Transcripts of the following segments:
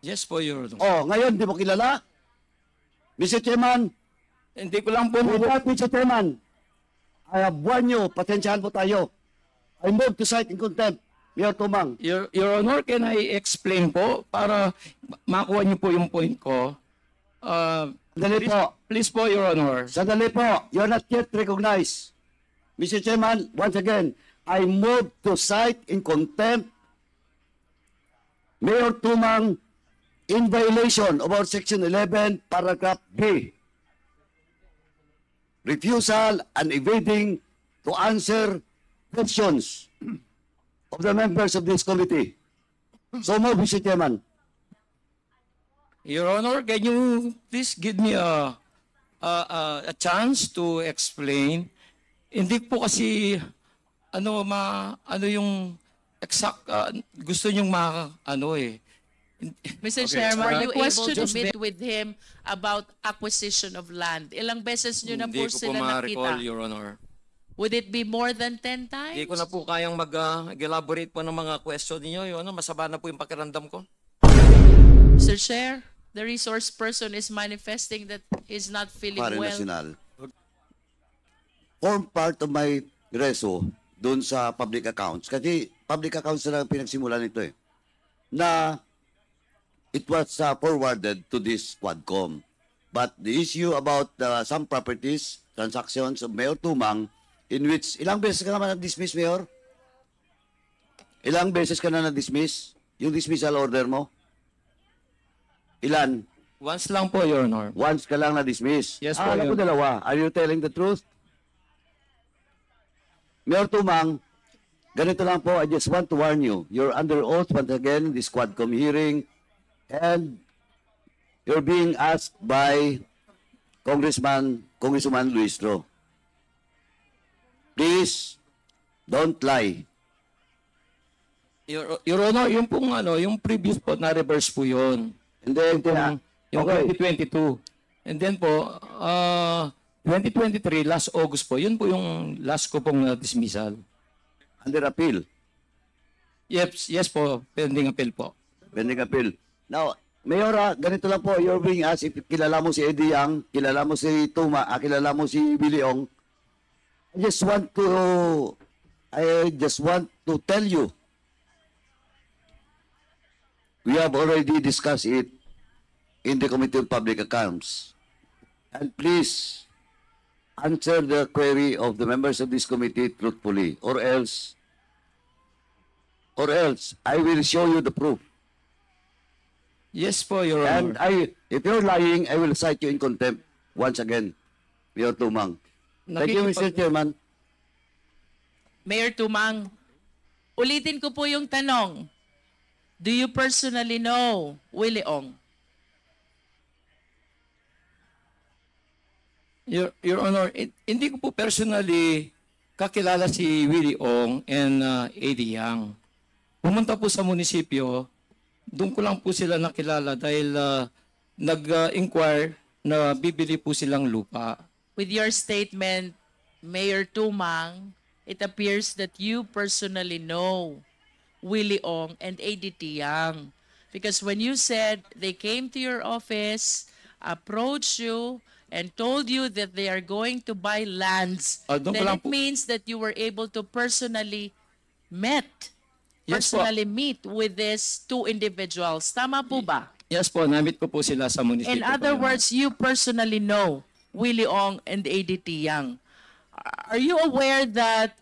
Yes po, Your Honor. Oh, ngayon, di mo kilala? Mr. Chairman, Hindi ko lang po with that, Mr. Chairman, I have warned you, pasensyahan po tayo. I move to cite in contempt, Mayor Tumang. Your Honor, can I explain po para makuha niyo po yung point ko? Sandali po. Please po, Your Honor. Sandali po. You're not yet recognized. Mr. Chairman, once again, I move to cite in contempt Mayor Tumang in violation of our Section 11, Paragraph B. Refusal and evading to answer questions of the members of this committee. So move, Mr. Chairman. Your Honor, can you please give me a chance to explain? Hindi po kasi ano yung exact gusto niyong Mr. Okay, Chairman, are you able question to just meet with him about acquisition of land? Ilang beses nyo na Hindi po ko po sila ma-recall, nakita? Your Honor. Would it be more than 10 times? Hindi ko na po kayang mag-elaborate po ng mga question niyo. Your Honor, masama na po yung pakiramdam ko. Mr. Chair, the resource person is manifesting that he's not feeling Pare well. Nacional, form part of my reso doon sa public accounts. Kasi public accounts na lang pinagsimulan nito eh. Na it was forwarded to this Quadcom. But the issue about some properties, transactions of Mayor Tumang, in which, ilang beses ka naman na-dismiss, Mayor? Ilang beses ka na na-dismiss? Yung dismissal order mo? Ilan? Once lang po, Your Honor. Once ka lang na-dismiss. Yes po, alam ko Your- dalawa. Are you telling the truth? Mayor Tumang, ganito lang po, I just want to warn you. You're under oath once again in this Quadcom hearing and you're being asked by Congresswoman Luistro. Please, don't lie. Your Honor, yung pong yung previous po na reverse po 'yon. And then, Yung okay. 2022. And then po 2023 last August po. Yun po yung last ko pong dismissal. Under appeal. Yes po, pending appeal po. Pending appeal. Now, Mayora, ganito lang po, you're being asked if kilala mo si Eddie Yang, kilala mo si Tuma, kilala mo si Billy Ong. I just want to tell you, we have already discussed it in the Committee on Public Accounts. And please, answer the query of the members of this committee truthfully, or else I will show you the proof. Yes po, Your And Honor. if you're lying, I will cite you in contempt once again, Mayor Tumang. Thank you, Mr. Chairman. Mayor Tumang, ulitin ko po yung tanong. Do you personally know Willie Ong? Your Honor, hindi ko po personally kakilala si Willie Ong and Eddie Yang. Pumunta po sa munisipyo, doon ko lang po sila nakilala dahil nag-inquire na bibili po silang lupa. With your statement, Mayor Tumang, it appears that you personally know Willie Ong and ADT Yang. Because when you said they came to your office, approached you, and told you that they are going to buy lands, doon ko then lang it po- means that you were able to personally Yes po. meet with these two individuals. Tama po ba? Yes po, namit ko po sila sa munisipyo. In po, other Your Honor. words, you personally know Willie Ong and ADT Yang. Are you aware that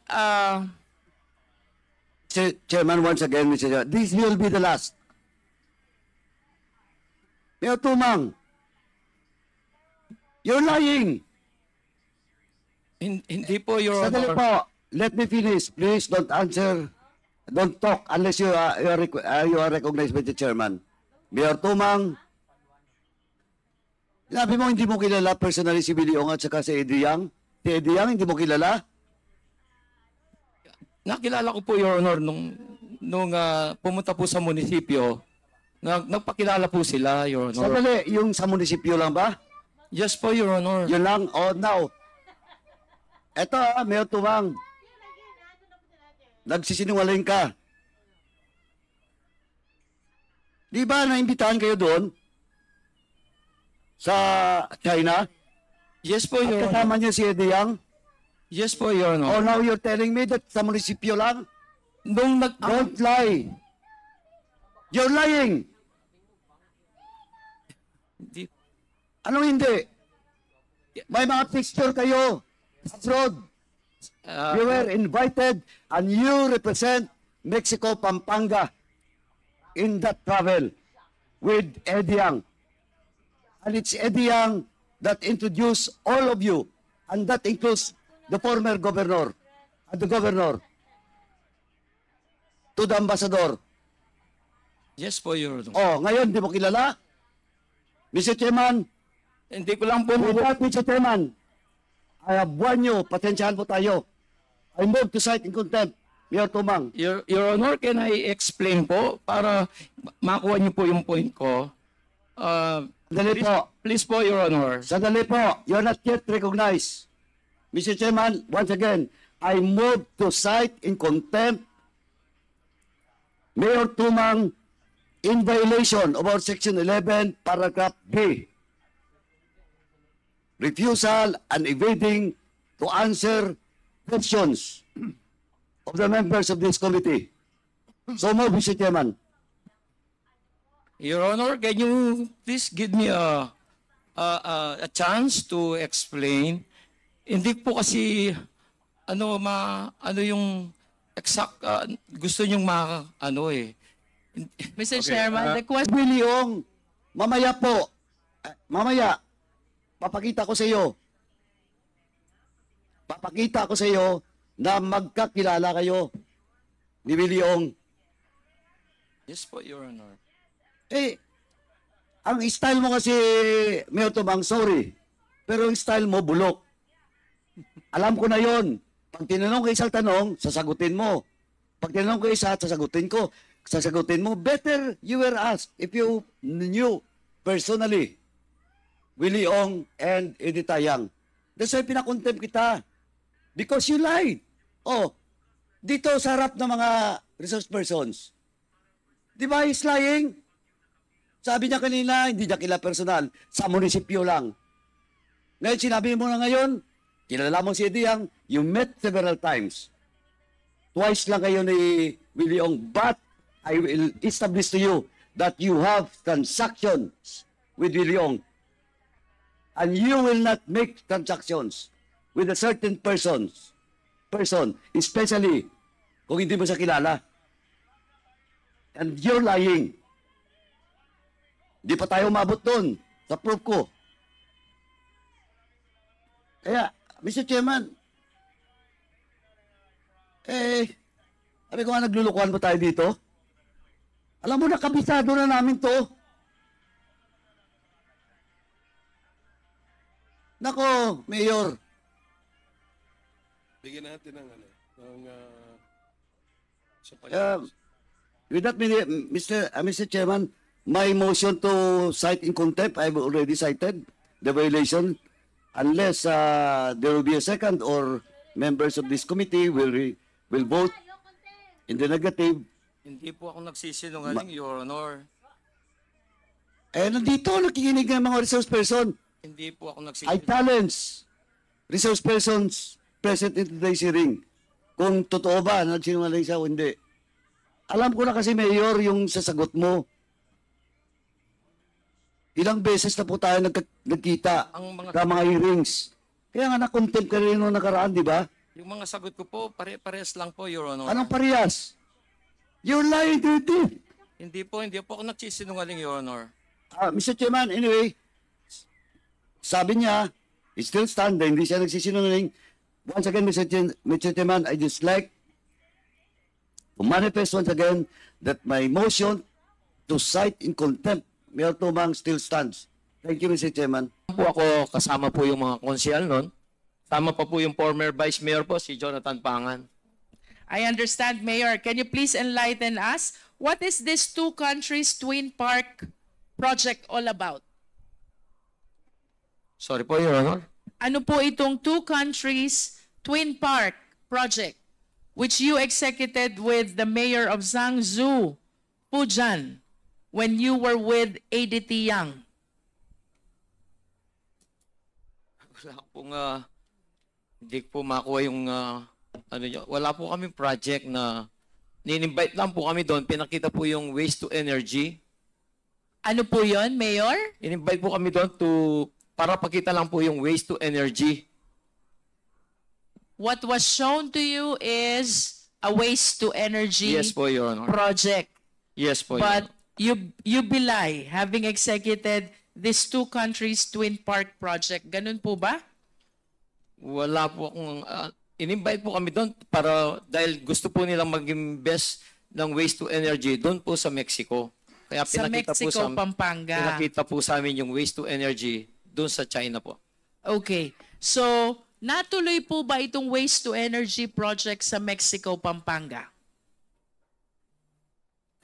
Chairman, once again, Mr. Chairman, this will be the last. Mayor Tumang, you're lying. Hindi po, Your Sandali Honor. po. Let me finish. Please don't answer. Don't talk unless you are recognized by the chairman. Mayor Tumang, sinabi mo hindi mo kilala personally si Billy Ong at saka si Eddie Yang. Si Eddie Yang, hindi mo kilala? Nakilala ko po, Your Honor, nung pumunta po sa munisipyo, nagpakilala po sila, Your Honor. Sandali, yung sa munisipyo lang ba? Yes po, Your Honor. Yun lang. Oh, now. Eto Mayor Tumang. Nagsisinungaling ka. Di ba naimbitahan kayo doon sa China? Yes po, At Your Honor. kasama niyo si Eddie Yang? Yes po, Your Honor. Oh, now you're telling me that sa munisipyo lang? Nung Don't lie. You're lying. Hindi- Anong hindi? May mga picture kayo. Abroad. You were invited and you represent Mexico, Pampanga in that travel with Eddie Yang. And it's Eddie Yang that introduced all of you, and that includes the former governor and the governor to the ambassador. Yes po, Your Honor. Oh, ngayon, di mo kilala? Mr. Chairman, Hindi ko lang po with that, Mr. Chairman, I have warned you, patensyahan po tayo. I move to cite in contempt, Mayor Tumang. Your Honor, can I explain po para makuha niyo po yung point ko? Sandali po. Please po, Your Honor. Sandali po. You're not yet recognized. Mr. Chairman, once again, I move to cite in contempt Mayor Tumang in violation of our Section 11, Paragraph B. Refusal and evading to answer questions of the members of this committee. So move, Mr. Chairman. Your Honor, can you please give me a chance to explain? Hindi po kasi ano yung exact gusto niyong Mr. Chairman, the question. Willie Ong, mamaya po, mamaya, papakita ko sa iyo. Papakita ko sa iyo na magkakilala kayo ni Willie Ong. Yes po, Your Honor. Eh, ang style mo kasi, Mayor Tumang, sorry, pero ang style mo, bulok. Alam ko na yon. Pag tinanong ko isang tanong, sasagutin mo. Pag tinanong ko isa, sasagutin ko. Sasagutin mo, better you were asked if you knew personally Willie Ong and Edith Yang. That's why pinakontempt kita. Because you lied. Oh, dito sa harap ng mga resource persons. Di ba he's lying? Sabi niya kanina, hindi niya kilala personal. Sa munisipyo lang. Ngayon, sinabi mo na ngayon, kilala mo si Edith Yang, you met several times. Twice lang kayo ni Willie Ong, but I will establish to you that you have transactions with Willie Ong. And you will not make transactions with a certain person, especially kung hindi mo siya kilala. And you're lying. Di pa tayo umabot doon sa proof ko. Kaya, Mr. Chairman, sabi ko nga, naglulukuhan mo tayo dito. Alam mo na, kabisado na namin to. Nako, Mayor. Bigyan natin ng sa With that, Mr. Chairman, my motion to cite in contempt, I've already cited the violation. Unless there will be a second or members of this committee will vote in the negative. Hindi po ako nagsisinungaling, Your Honor. Nandito, nakikinig ng mga resource person. Hindi po ako I nagsisinungaling. challenge resource persons present in today's hearing kung totoo ba na nagsinungaling siya o hindi. Alam ko na kasi, Mayor, yung sasagot mo. Ilang beses na po tayo nagkita sa mga hearings. Kaya nga na-contempt ka rin nung nakaraan, di ba? Yung mga sagot ko po, pare-pares lang po, Your Honor. Anong parehas? You're lying to your teeth. Hindi po ako nagsisinungaling, Your Honor. Mr. Chairman, anyway, sabi niya, it's still standing, hindi siya nagsisinungaling. Once again, Mr. Chairman, I just like to manifest once again that my motion to cite in contempt Mayor Tumang still stands. Thank you, Mr. Chairman. Po ako, kasama po yung mga konsyal nun. Kasama pa po yung former Vice Mayor po, si Jonathan Pangan. I understand, Mayor. Can you please enlighten us? What is this two countries twin park project all about? Sorry po, Your Honor. Ano po itong two countries twin park project which you executed with the mayor of Zhangzhou, Pujan? when you were with ADT Young? Wala pong, hindi po makuha yung, wala po kami project na, nin-invite lang po kami doon, pinakita po yung waste to energy. Ano po yon, Mayor? In-invite po kami doon para pakita lang po yung waste to energy. What was shown to you is a waste to energy Yes po, Your Honor. project. Yes po, Your But Honor. you belie having executed these two countries Twin Park project. Ganun po ba? Wala po akong, in-invite po kami doon dahil gusto po nilang mag-invest ng waste to energy doon po sa Mexico. Kaya Sa Mexico, Pampanga. pinakita po sa amin yung waste to energy doon sa China po. Okay. So, natuloy po ba itong waste to energy project sa Mexico, Pampanga?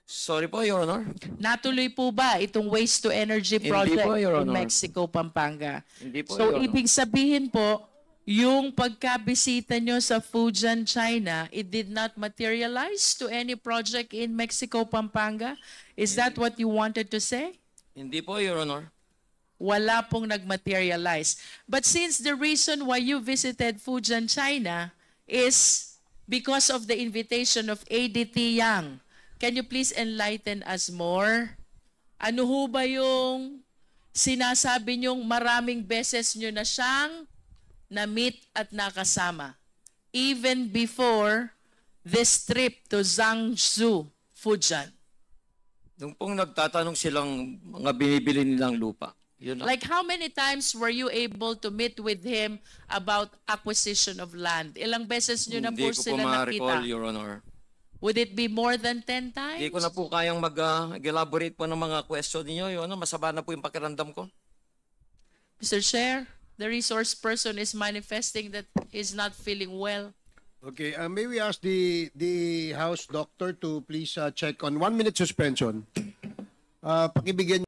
Sorry po, Your Honor. Natuloy po ba itong waste to energy Hindi project po, Your in Honor. Mexico, Pampanga? Hindi po, So, Your Honor. ibig sabihin po, yung pagkabisita nyo sa Fujian, China, it did not materialize to any project in Mexico, Pampanga? Is that what you wanted to say? Hindi po, Your Honor. Wala pong nag-materialize. But since the reason why you visited Fujian, China is because of the invitation of ADT Yang, can you please enlighten us more? Ano ho ba yung sinasabi nyong maraming beses nyo na siyang na-meet at nakasama? Even before this trip to Zhangzhou, Fujian. Nung pong nagtatanong silang mga binibili nilang lupa. Yun lang. Like how many times were you able to meet with him about acquisition of land? Ilang beses nyo na Hindi po ko po sila ma-recall, nakita? Your Honor. Would it be more than 10 times? Hindi ko na po kayang mag-elaborate po ng mga question niyo. Your Honor, masama na po yung pakiramdam ko. Mr. Chair, the resource person is manifesting that he's not feeling well. Okay, may we ask the House Doctor to please check on 1 minute suspension. Pakibigyan